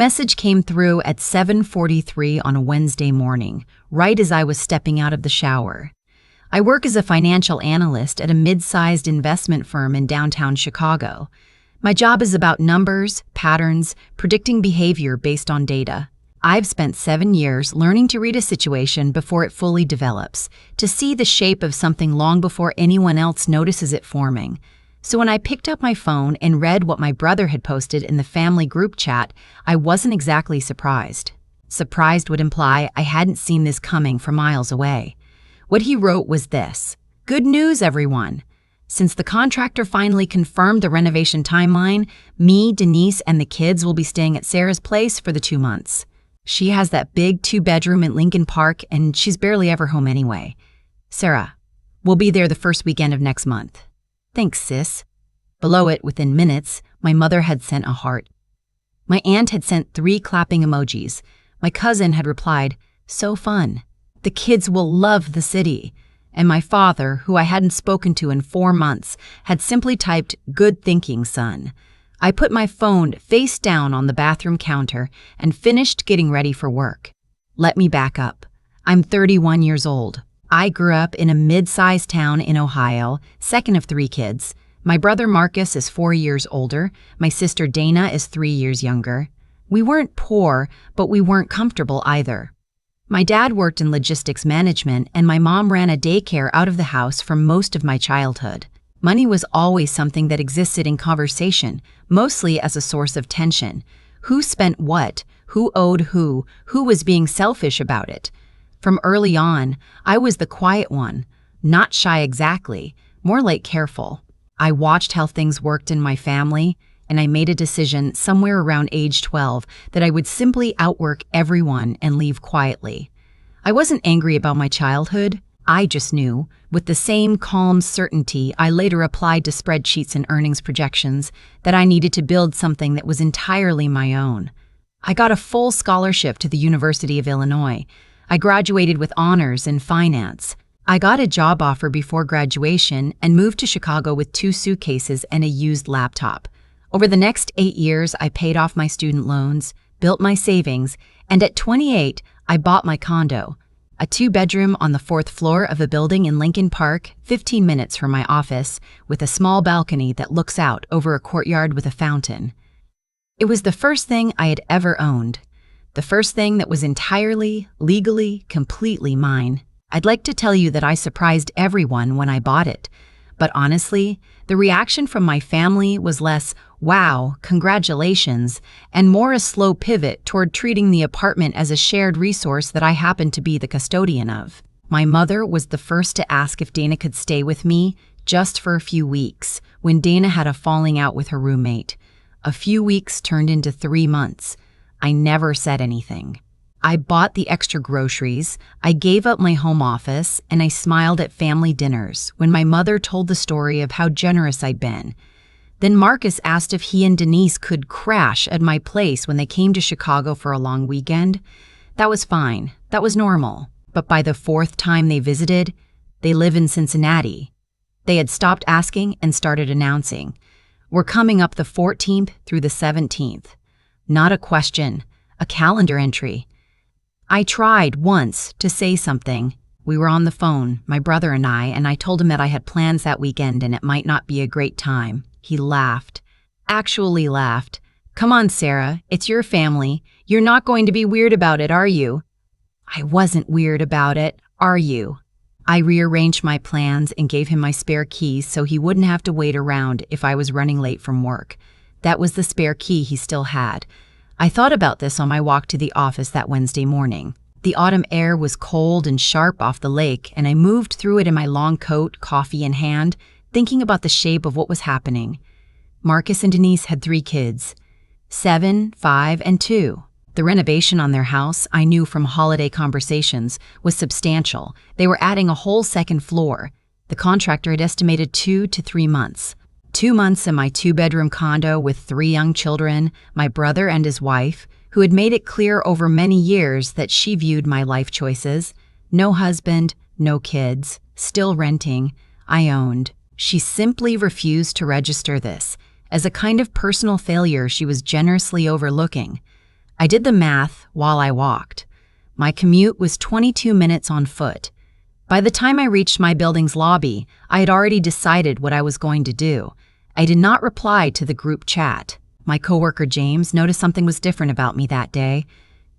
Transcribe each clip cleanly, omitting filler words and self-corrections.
Message came through at 7:43 on a Wednesday morning, right as I was stepping out of the shower. I work as a financial analyst at a mid-sized investment firm in downtown Chicago. My job is about numbers, patterns, predicting behavior based on data. I've spent 7 years learning to read a situation before it fully develops, to see the shape of something long before anyone else notices it forming. So when I picked up my phone and read what my brother had posted in the family group chat, I wasn't exactly surprised. Surprised would imply I hadn't seen this coming from miles away. What he wrote was this: "Good news, everyone. Since the contractor finally confirmed the renovation timeline, me, Denise, and the kids will be staying at Sarah's place for the 2 months. She has that big 2-bedroom in Lincoln Park, and she's barely ever home anyway. Sarah, we'll be there the first weekend of next month. Thanks, sis." Below it, within minutes, my mother had sent a heart. My aunt had sent 3 clapping emojis. My cousin had replied, "So fun. The kids will love the city." And my father, who I hadn't spoken to in 4 months, had simply typed, "Good thinking, son." I put my phone face down on the bathroom counter and finished getting ready for work. Let me back up. I'm 31 years old. I grew up in a mid-sized town in Ohio, second of 3 kids. My brother Marcus is 4 years older. My sister Dana is 3 years younger. We weren't poor, but we weren't comfortable either. My dad worked in logistics management, and my mom ran a daycare out of the house for most of my childhood. Money was always something that existed in conversation, mostly as a source of tension. Who spent what? Who owed who? Who was being selfish about it? From early on, I was the quiet one, not shy exactly, more like careful. I watched how things worked in my family, and I made a decision somewhere around age 12 that I would simply outwork everyone and leave quietly. I wasn't angry about my childhood. I just knew, with the same calm certainty I later applied to spreadsheets and earnings projections, that I needed to build something that was entirely my own. I got a full scholarship to the University of Illinois. I graduated with honors in finance. I got a job offer before graduation and moved to Chicago with 2 suitcases and a used laptop. Over the next 8 years, I paid off my student loans, built my savings, and at 28, I bought my condo, a 2-bedroom on the 4th floor of a building in Lincoln Park, 15 minutes from my office, with a small balcony that looks out over a courtyard with a fountain. It was the first thing I had ever owned. The first thing that was entirely, legally, completely mine. I'd like to tell you that I surprised everyone when I bought it. But honestly, the reaction from my family was less, "Wow, congratulations," and more a slow pivot toward treating the apartment as a shared resource that I happened to be the custodian of. My mother was the first to ask if Dana could stay with me, just for a few weeks, when Dana had a falling out with her roommate. A few weeks turned into 3 months. I never said anything. I bought the extra groceries, I gave up my home office, and I smiled at family dinners when my mother told the story of how generous I'd been. Then Marcus asked if he and Denise could crash at my place when they came to Chicago for a long weekend. That was fine. That was normal. But by the 4th time they visited, they live in Cincinnati. They had stopped asking and started announcing. We're coming up the 14th through the 17th. Not a question, a calendar entry. I tried once to say something. We were on the phone, my brother and I told him that I had plans that weekend and it might not be a great time. He laughed. Actually laughed. "Come on, Sarah, it's your family. You're not going to be weird about it, are you?" I wasn't weird about it, are you? I rearranged my plans and gave him my spare keys so he wouldn't have to wait around if I was running late from work. That was the spare key he still had. I thought about this on my walk to the office that Wednesday morning. The autumn air was cold and sharp off the lake, and I moved through it in my long coat, coffee in hand, thinking about the shape of what was happening. Marcus and Denise had 3 kids, 7, 5, and 2. The renovation on their house, I knew from holiday conversations, was substantial. They were adding a whole 2nd floor. The contractor had estimated 2 to 3 months. 2 months in my 2-bedroom condo with 3 young children, my brother and his wife, who had made it clear over many years that she viewed my life choices. No husband, no kids, still renting. I owned. She simply refused to register this as a kind of personal failure she was generously overlooking. I did the math while I walked. My commute was 22 minutes on foot. By the time I reached my building's lobby, I had already decided what I was going to do. I did not reply to the group chat. My coworker James noticed something was different about me that day.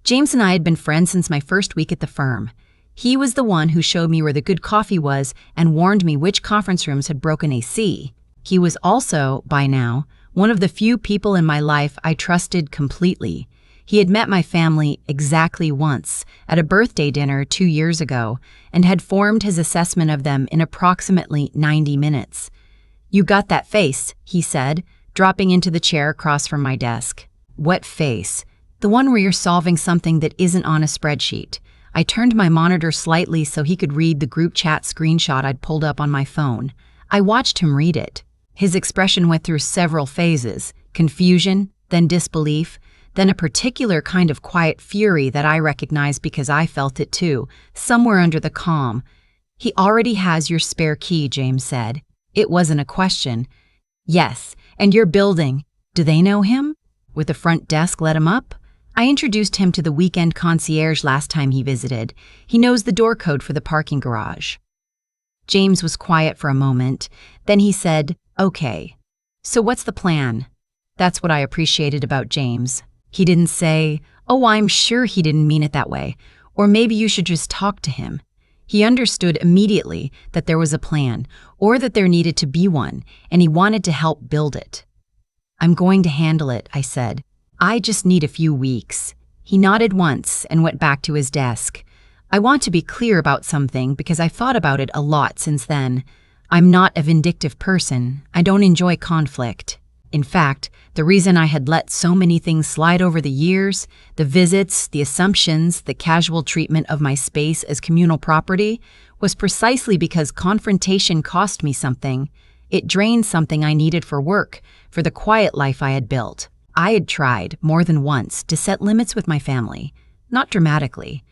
James and I had been friends since my first week at the firm. He was the one who showed me where the good coffee was and warned me which conference rooms had broken AC. He was also, by now, one of the few people in my life I trusted completely. He had met my family exactly once, at a birthday dinner 2 years ago, and had formed his assessment of them in approximately 90 minutes. "You got that face," he said, dropping into the chair across from my desk. "What face?" "The one where you're solving something that isn't on a spreadsheet." I turned my monitor slightly so he could read the group chat screenshot I'd pulled up on my phone. I watched him read it. His expression went through several phases: confusion, then disbelief, then a particular kind of quiet fury that I recognized because I felt it too, somewhere under the calm. "He already has your spare key," James said. It wasn't a question. "Yes, and your building. Do they know him? Would the front desk let him up?" I introduced him to the weekend concierge last time he visited. He knows the door code for the parking garage. James was quiet for a moment. Then he said, "Okay, so what's the plan?" That's what I appreciated about James. He didn't say, "Oh, I'm sure he didn't mean it that way," or "maybe you should just talk to him." He understood immediately that there was a plan, or that there needed to be one, and he wanted to help build it. "I'm going to handle it," I said. "I just need a few weeks." He nodded once and went back to his desk. I want to be clear about something because I've thought about it a lot since then. I'm not a vindictive person. I don't enjoy conflict. In fact, the reason I had let so many things slide over the years, the visits, the assumptions, the casual treatment of my space as communal property, was precisely because confrontation cost me something. It drained something I needed for work, for the quiet life I had built. I had tried, more than once, to set limits with my family. Not dramatically,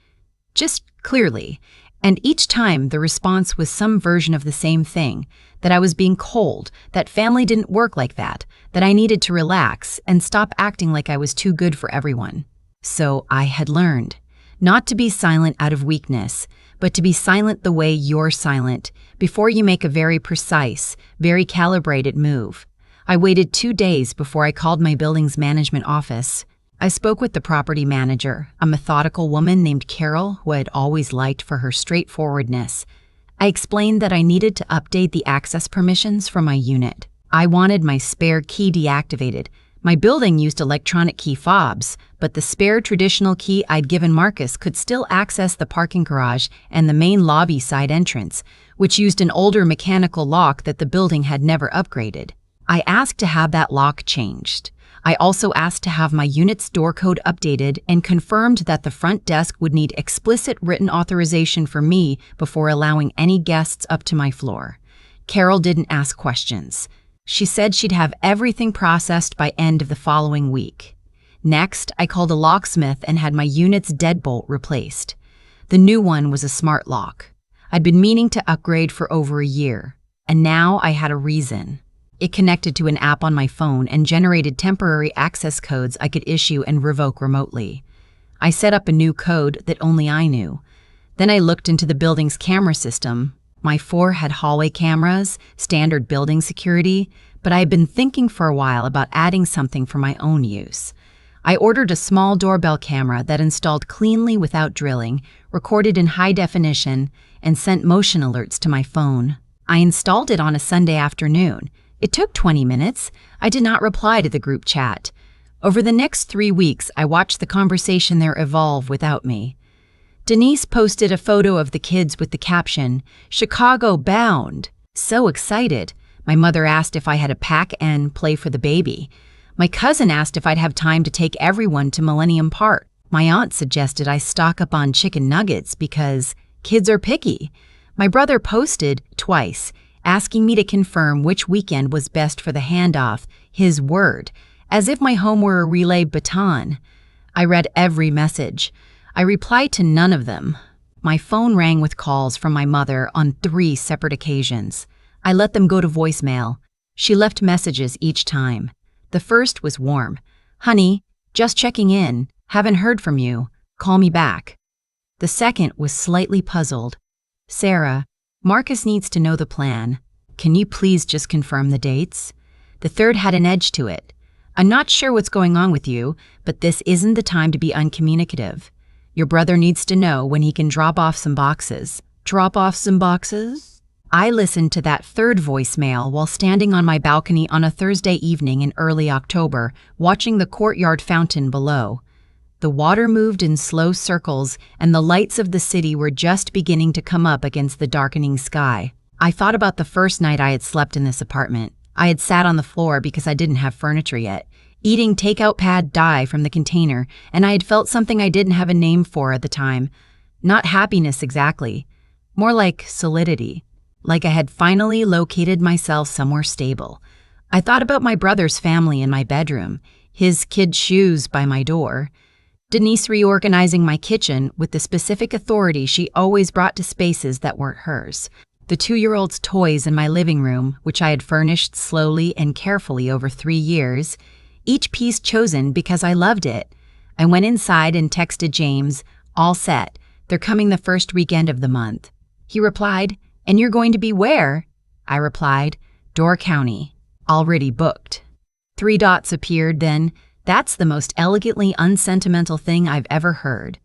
just clearly. And each time the response was some version of the same thing, that I was being cold, that family didn't work like that I needed to relax and stop acting like I was too good for everyone. So I had learned, not to be silent out of weakness, but to be silent the way you're silent, before you make a very precise, very calibrated move. I waited 2 days before I called my building's management office. I spoke with the property manager, a methodical woman named Carol who I had always liked for her straightforwardness. I explained that I needed to update the access permissions for my unit. I wanted my spare key deactivated. My building used electronic key fobs, but the spare traditional key I'd given Marcus could still access the parking garage and the main lobby side entrance, which used an older mechanical lock that the building had never upgraded. I asked to have that lock changed. I also asked to have my unit's door code updated and confirmed that the front desk would need explicit written authorization for me before allowing any guests up to my floor. Carol didn't ask questions. She said she'd have everything processed by end of the following week. Next, I called a locksmith and had my unit's deadbolt replaced. The new one was a smart lock. I'd been meaning to upgrade for over a year, and now I had a reason. It connected to an app on my phone and generated temporary access codes I could issue and revoke remotely. I set up a new code that only I knew. Then I looked into the building's camera system. My 4 had hallway cameras, standard building security, but I had been thinking for a while about adding something for my own use. I ordered a small doorbell camera that installed cleanly without drilling, recorded in high definition, and sent motion alerts to my phone. I installed it on a Sunday afternoon. It took 20 minutes. I did not reply to the group chat. Over the next 3 weeks, I watched the conversation there evolve without me. Denise posted a photo of the kids with the caption, "Chicago bound." So excited. My mother asked if I had a pack and play for the baby. My cousin asked if I'd have time to take everyone to Millennium Park. My aunt suggested I stock up on chicken nuggets because kids are picky. My brother posted twice, asking me to confirm which weekend was best for the handoff, his word, as if my home were a relay baton. I read every message. I replied to none of them. My phone rang with calls from my mother on 3 separate occasions. I let them go to voicemail. She left messages each time. The first was warm. "Honey, just checking in. Haven't heard from you. Call me back. The second was slightly puzzled. Sarah, Marcus needs to know the plan. Can you please just confirm the dates? The third had an edge to it. I'm not sure what's going on with you, but this isn't the time to be uncommunicative. Your brother needs to know when he can drop off some boxes. Drop off some boxes? I listened to that third voicemail while standing on my balcony on a Thursday evening in early October, watching the courtyard fountain below. The water moved in slow circles, and the lights of the city were just beginning to come up against the darkening sky. I thought about the first night I had slept in this apartment. I had sat on the floor because I didn't have furniture yet, eating takeout pad dye from the container, and I had felt something I didn't have a name for at the time. Not happiness exactly, more like solidity, like I had finally located myself somewhere stable. I thought about my brother's family in my bedroom, his kid shoes by my door, Denise reorganizing my kitchen with the specific authority she always brought to spaces that weren't hers. The 2-year-old's toys in my living room, which I had furnished slowly and carefully over 3 years, each piece chosen because I loved it. I went inside and texted James, all set. They're coming the first weekend of the month. He replied, and you're going to be where? I replied, Door County, already booked. 3 dots appeared then. That's the most elegantly unsentimental thing I've ever heard.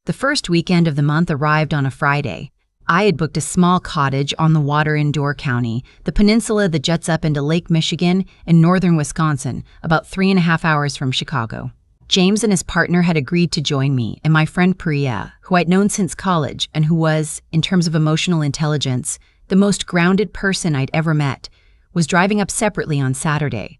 The first weekend of the month arrived on a Friday. I had booked a small cottage on the water in Door County, the peninsula that juts up into Lake Michigan in northern Wisconsin, about 3.5 hours from Chicago. James and his partner had agreed to join me, and my friend Priya, who I'd known since college and who was, in terms of emotional intelligence, the most grounded person I'd ever met, was driving up separately on Saturday.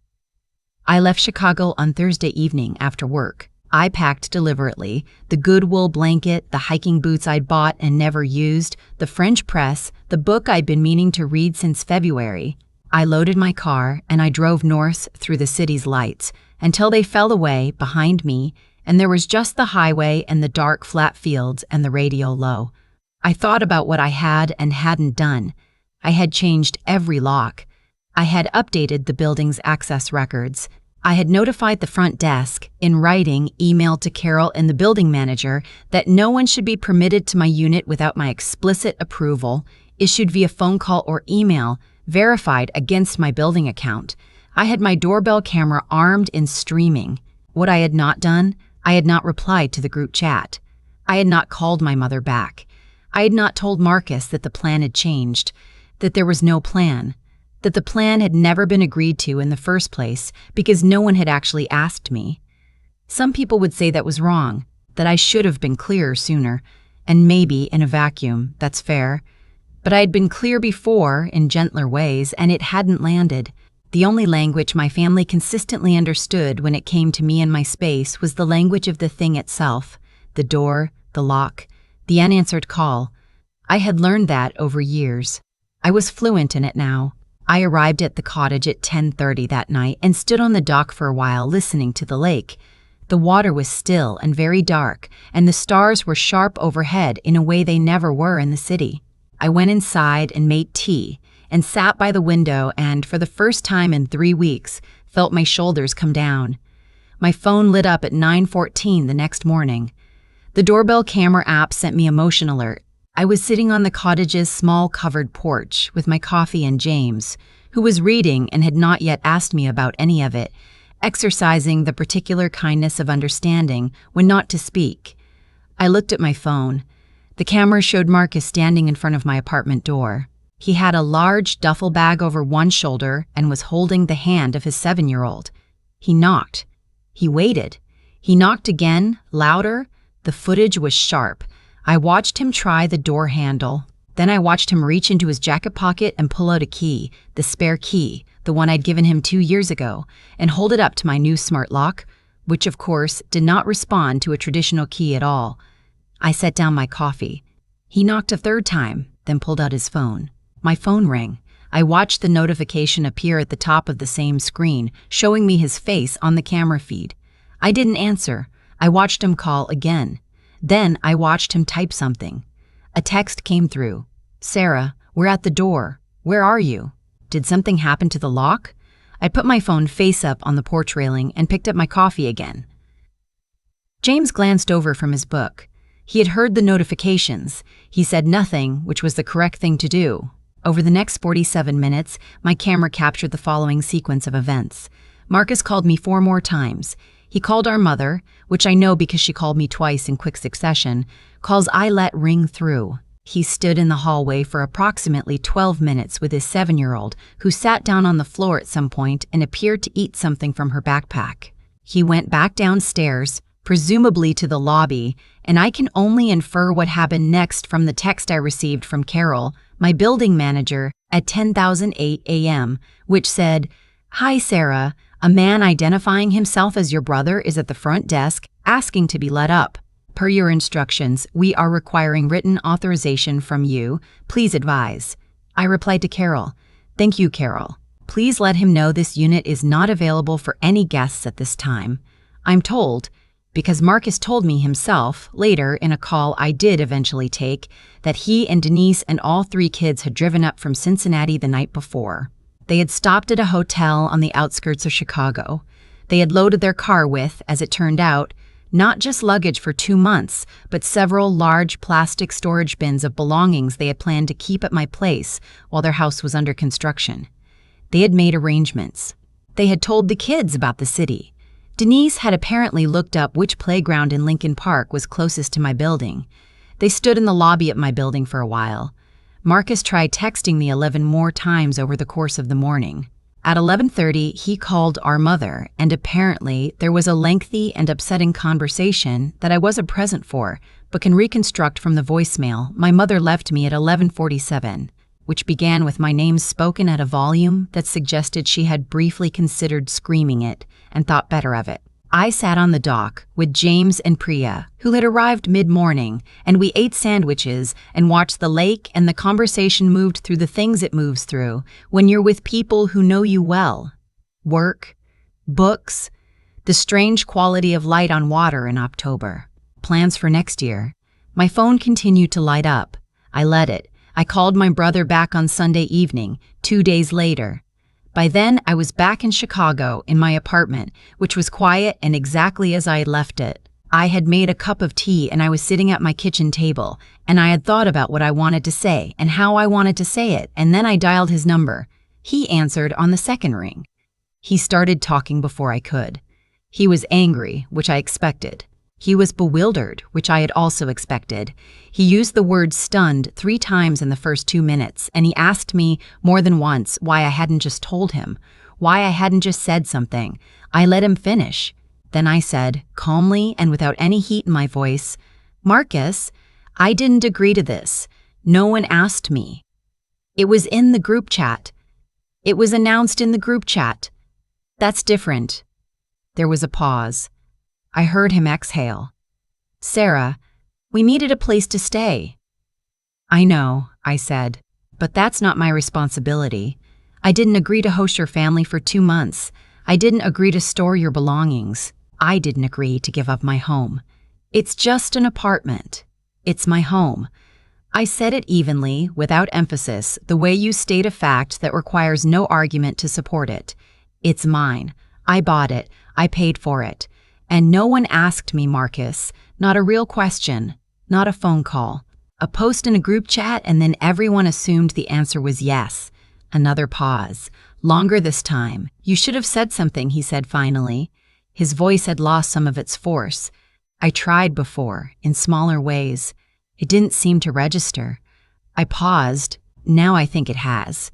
I left Chicago on Thursday evening after work. I packed deliberately, the good wool blanket, the hiking boots I'd bought and never used, the French press, the book I'd been meaning to read since February. I loaded my car and I drove north through the city's lights until they fell away behind me and there was just the highway and the dark flat fields and the radio low. I thought about what I had and hadn't done. I had changed every lock. I had updated the building's access records. I had notified the front desk, in writing, emailed to Carol and the building manager, that no one should be permitted to my unit without my explicit approval, issued via phone call or email, verified against my building account. I had my doorbell camera armed and streaming. What I had not done, I had not replied to the group chat. I had not called my mother back. I had not told Marcus that the plan had changed, that there was no plan, that the plan had never been agreed to in the first place because no one had actually asked me. Some people would say that was wrong, that I should have been clearer sooner, and maybe in a vacuum, that's fair. But I had been clear before in gentler ways, and it hadn't landed. The only language my family consistently understood when it came to me and my space was the language of the thing itself, the door, the lock, the unanswered call. I had learned that over years. I was fluent in it now. I arrived at the cottage at 10:30 that night and stood on the dock for a while listening to the lake. The water was still and very dark, and the stars were sharp overhead in a way they never were in the city. I went inside and made tea, and sat by the window and, for the first time in 3 weeks, felt my shoulders come down. My phone lit up at 9:14 the next morning. The doorbell camera app sent me a motion alert. I was sitting on the cottage's small covered porch with my coffee and James, who was reading and had not yet asked me about any of it, exercising the particular kindness of understanding when not to speak. I looked at my phone. The camera showed Marcus standing in front of my apartment door. He had a large duffel bag over one shoulder and was holding the hand of his 7-year-old. He knocked. He waited. He knocked again, louder. The footage was sharp. I watched him try the door handle. Then I watched him reach into his jacket pocket and pull out a key, the spare key, the one I'd given him 2 years ago, and hold it up to my new smart lock, which of course did not respond to a traditional key at all. I set down my coffee. He knocked a third time, then pulled out his phone. My phone rang. I watched the notification appear at the top of the same screen, showing me his face on the camera feed. I didn't answer. I watched him call again. Then I watched him type something. A text came through. Sarah, we're at the door. Where are you? Did something happen to the lock? I put my phone face up on the porch railing and picked up my coffee again. James glanced over from his book. He had heard the notifications. He said nothing, which was the correct thing to do. Over the next 47 minutes, my camera captured the following sequence of events. Marcus called me 4 more times. He called our mother, which I know because she called me twice in quick succession. Calls I let ring through. He stood in the hallway for approximately 12 minutes with his 7-year-old, who sat down on the floor at some point and appeared to eat something from her backpack. He went back downstairs, presumably to the lobby, and I can only infer what happened next from the text I received from Carol, my building manager, at 10:08 a.m., which said, "Hi, Sarah. A man identifying himself as your brother is at the front desk asking to be let up. Per your instructions, we are requiring written authorization from you. Please advise." I replied to Carol, "Thank you, Carol. Please let him know this unit is not available for any guests at this time. I'm told, because Marcus told me himself later in a call I did eventually take, that he and Denise and all 3 kids had driven up from Cincinnati the night before. They had stopped at a hotel on the outskirts of Chicago. They had loaded their car with, as it turned out, not just luggage for 2 months, but several large plastic storage bins of belongings they had planned to keep at my place while their house was under construction. They had made arrangements. They had told the kids about the city. Denise had apparently looked up which playground in Lincoln Park was closest to my building. They stood in the lobby at my building for a while. Marcus tried texting me 11 more times over the course of the morning. At 11:30, he called our mother, and apparently there was a lengthy and upsetting conversation that I wasn't present for, but can reconstruct from the voicemail my mother left me at 11:47, which began with my name spoken at a volume that suggested she had briefly considered screaming it and thought better of it. I sat on the dock with James and Priya, who had arrived mid-morning, and we ate sandwiches and watched the lake, and the conversation moved through the things it moves through when you're with people who know you well. Work, books, the strange quality of light on water in October, plans for next year. My phone continued to light up. I let it. I called my brother back on Sunday evening, 2 days later. By then, I was back in Chicago in my apartment, which was quiet and exactly as I had left it. I had made a cup of tea and I was sitting at my kitchen table, and I had thought about what I wanted to say and how I wanted to say it, and then I dialed his number. He answered on the second ring. He started talking before I could. He was angry, which I expected. He was bewildered, which I had also expected. He used the word stunned 3 times in the first 2 minutes, and he asked me more than once why I hadn't just told him, why I hadn't just said something. I let him finish. Then I said, calmly and without any heat in my voice, "Marcus, I didn't agree to this. No one asked me. It was in the group chat. It was announced in the group chat. That's different." There was a pause. I heard him exhale. "Sarah, we needed a place to stay." "I know," I said, "but that's not my responsibility. I didn't agree to host your family for 2 months. I didn't agree to store your belongings. I didn't agree to give up my home. It's just an apartment. It's my home." I said it evenly, without emphasis, the way you state a fact that requires no argument to support it. It's mine. I bought it. I paid for it. And no one asked me, Marcus. Not a real question. Not a phone call. A post in a group chat, and then everyone assumed the answer was yes. Another pause. Longer this time. "You should have said something," he said finally. His voice had lost some of its force. "I tried before, in smaller ways. It didn't seem to register." I paused. Now I think it has.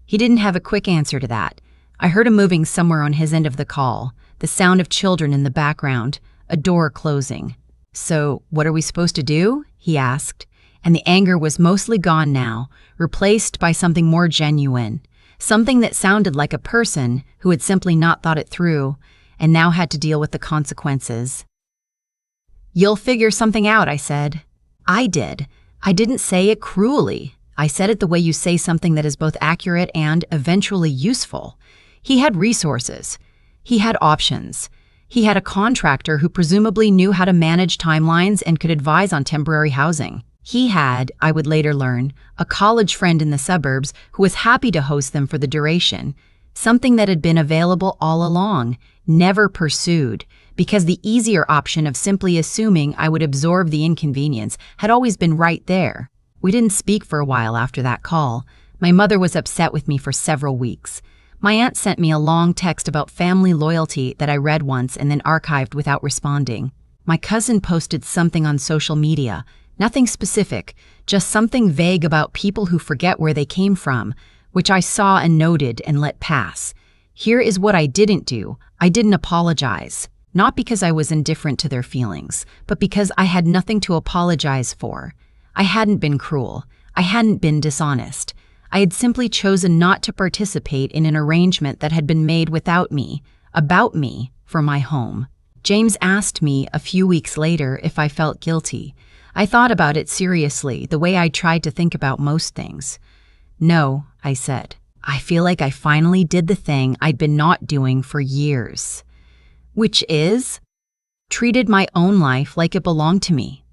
He didn't have a quick answer to that. I heard him moving somewhere on his end of the call, the sound of children in the background, a door closing. "So, what are we supposed to do?" he asked, and the anger was mostly gone now, replaced by something more genuine, something that sounded like a person who had simply not thought it through and now had to deal with the consequences. "You'll figure something out," I said. I did. I didn't say it cruelly. I said it the way you say something that is both accurate and eventually useful. He had resources. He had options. He had a contractor who presumably knew how to manage timelines and could advise on temporary housing. He had, I would later learn, a college friend in the suburbs who was happy to host them for the duration, something that had been available all along, never pursued, because the easier option of simply assuming I would absorb the inconvenience had always been right there. We didn't speak for a while after that call. My mother was upset with me for several weeks. My aunt sent me a long text about family loyalty that I read once and then archived without responding. My cousin posted something on social media, nothing specific, just something vague about people who forget where they came from, which I saw and noted and let pass. Here is what I didn't do. I didn't apologize. Not because I was indifferent to their feelings, but because I had nothing to apologize for. I hadn't been cruel. I hadn't been dishonest. I had simply chosen not to participate in an arrangement that had been made without me, about me, for my home. James asked me a few weeks later if I felt guilty. I thought about it seriously, the way I tried to think about most things. No, I said. I feel like I finally did the thing I'd been not doing for years. Which is? Treated my own life like it belonged to me.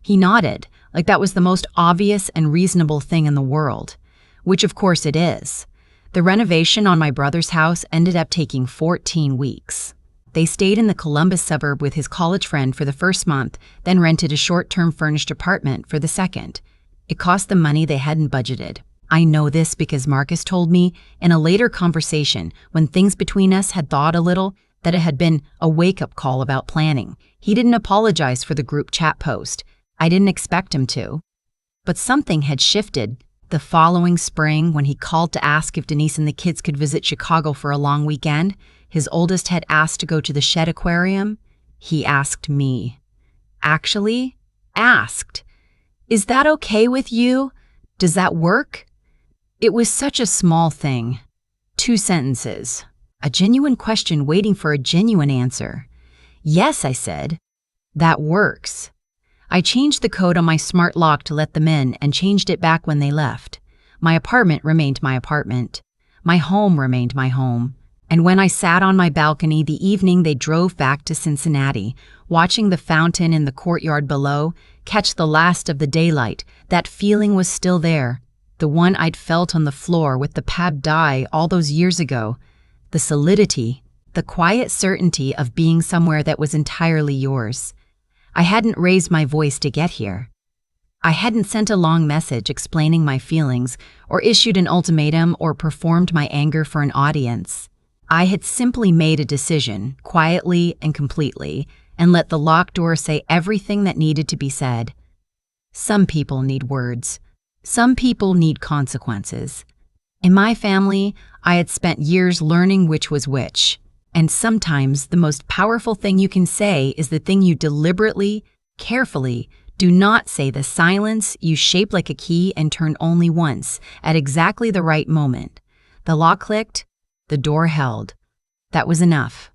He nodded, like that was the most obvious and reasonable thing in the world. Which of course it is. The renovation on my brother's house ended up taking 14 weeks. They stayed in the Columbus suburb with his college friend for the first month, then rented a short-term furnished apartment for the second. It cost them money they hadn't budgeted. I know this because Marcus told me in a later conversation, when things between us had thawed a little, that it had been a wake-up call about planning. He didn't apologize for the group chat post. I didn't expect him to. But something had shifted. The following spring, when he called to ask if Denise and the kids could visit Chicago for a long weekend, his oldest had asked to go to the Shed Aquarium. He asked me. Actually, asked. Is that okay with you? Does that work? It was such a small thing. 2 sentences. A genuine question waiting for a genuine answer. Yes, I said. That works. I changed the code on my smart lock to let them in and changed it back when they left. My apartment remained my apartment. My home remained my home. And when I sat on my balcony the evening they drove back to Cincinnati, watching the fountain in the courtyard below catch the last of the daylight, that feeling was still there. The one I'd felt on the floor with the pab die all those years ago. The solidity, the quiet certainty of being somewhere that was entirely yours. I hadn't raised my voice to get here. I hadn't sent a long message explaining my feelings, or issued an ultimatum, or performed my anger for an audience. I had simply made a decision, quietly and completely, and let the locked door say everything that needed to be said. Some people need words. Some people need consequences. In my family, I had spent years learning which was which. And sometimes the most powerful thing you can say is the thing you deliberately, carefully, do not say. The silence you shape like a key and turn only once, at exactly the right moment. The lock clicked, the door held. That was enough.